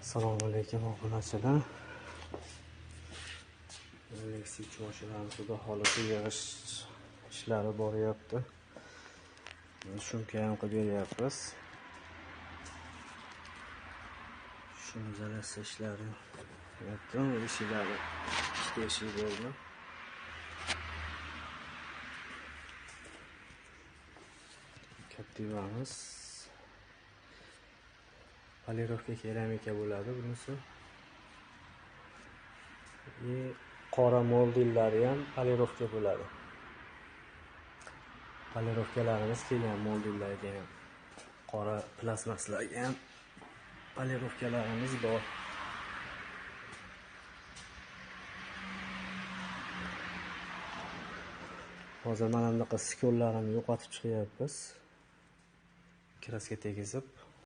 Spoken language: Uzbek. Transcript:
Assalomu alaykum obunachilar. Elektrik cho'g'ishlarimizda holati yig'ish ishlari boryapti. Shunga ham qilib beryapmiz. Shuni zarasi ishlari yaptim. Ishlari ishga bo'ldi. Kaptivamiz polirovka keramika bo'ladi bunisi. Qora moldillari ham polirovka bo'ladi. Polirovkalarimiz kelgan moldillarga ham, qora plastmaslarga ham polirovkalarimiz bor. Hozir mana bunaqa skollarni yo'qotib chiqyapmiz. Kraska tegizib